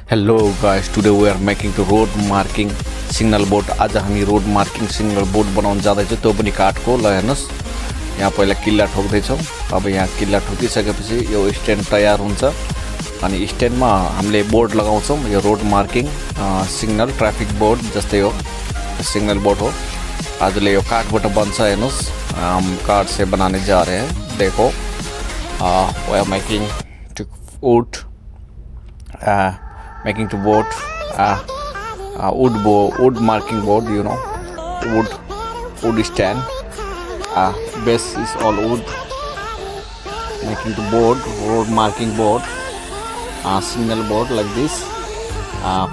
Hello guys, today we are making the road marking signal board. आज हामी road marking signal board बनाउन जाँदैछौँ, त्यो पनि काठको। ल हेर्नुस्, यहाँ पहिला किल्ला ठोक्दैछौँ। अब यहाँ किल्ला ठोकिसकेपछि यो स्ट्यान्ड तयार हुन्छ अनि स्ट्यान्डमा हामीले बोर्ड लगाउँछौँ। यो road marking signal traffic board जस्तै हो, सिग्नल बोर्ड हो। आजले यो काठबाट बन्छ। हेर्नुस्, हम काठ से बनाने जा रहे हैं। देखो, we are making to wood, making to board, wood marking board, you know, wood stand, base is all wood. Making the board, road marking board, signal board like this.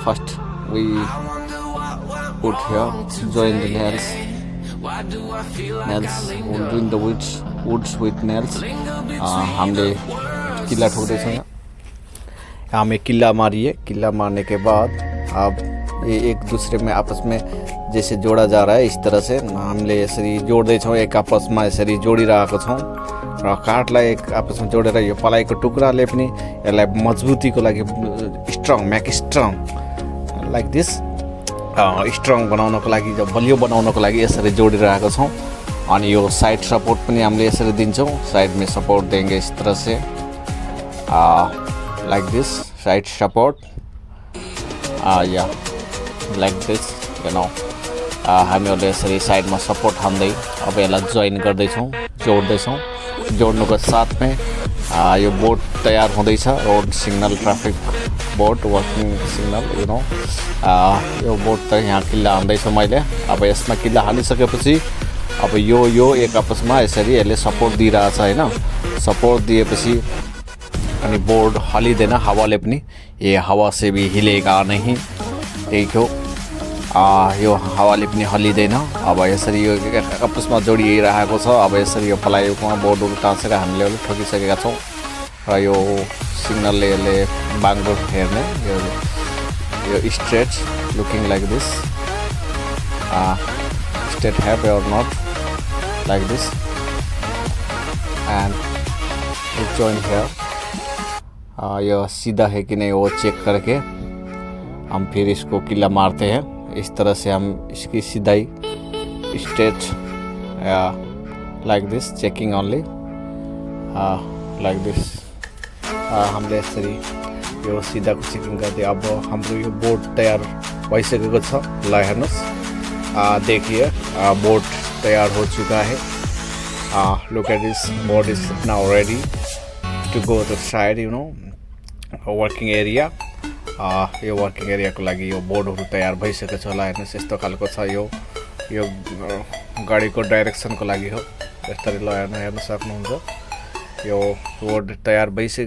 First we put here, join the nails, doing the woods with nails. हमने किला ठोकते हैं, हमें किला मारिए। किला मारने के बाद अब ये एक दूसरे में आपस में जैसे जोड़ा जा रहा है, इस तरह से हामीले यसरी जोड्दै छौँ। एक आपसमा यसरी जोडिरहेको छौँ र काठलाई एक आपसमा जोडेर यो पलाइको टुक्राले पनि यसलाई मजबुतीको लागि make strong like this, strong बनाउनको लागि, बलियो बनाउनको लागि यसरी जोडिरहेको छौँ। अनि यो साइड सपोर्ट पनि हामीले यसरी दिन्छौँ। साइड में सपोर्ट देंगे इस तरह से, like this side support, yeah, like this, you know. हामीहरूले यसरी साइडमा सपोर्ट हान्दै अब यसलाई जोइन गर्दैछौँ, जोड्दैछौँ। जोड्नुको साथमै यो बोर्ड तयार हुँदैछ, road signal traffic board working signal, you know. यो बोर्ड त यहाँ किल्ला हान्दैछु मैले। अब यसमा किल्ला हालिसकेपछि अब यो एक आपसमा यसरी यसले सपोर्ट दिइरहेछ हैन। सपोर्ट दिएपछि अनि बोर्ड हलिँदैन हावाले पनि, ये हावा से भी हिलेगा नहीं, देखो यो हावाले पनि हलिँदैन। अब यसरी यो आपसमा जोडिरहेको छ। अब यसरी यो पलाइकोमा बोर्डहरू टाँसेर हामीले ठोकिसकेका छौँ र यो सिग्नलले यसले बाङ्गो हेर्ने, यो straight looking like this, straight have or not, like this, and we join here. यह सीधा है कि नहीं वो चेक करके हम फिर इसको किला मारते हैं। इस तरह से हम इसकी सीधाई straight like this, checking only like this. हमले यसरी यो सीधाको चेकिङ गर्दै अब हाम्रो यो बोर्ड तयार भइसकेको छ। ल हेर्नुस्, देखिए बोर्ड तैयार हो चुका है। Look at this, board is now ready to go to side, you know, working area. यो वर्किङ एरियाको लागि यो बोर्डहरू तयार भइसकेको छ। होला हेर्नुहोस्, यस्तो खालको छ। यो गाडीको डाइरेक्सनको लागि हो। यसरी ल हेर्न सक्नुहुन्छ। यो बोर्ड तयार भइसक्यो।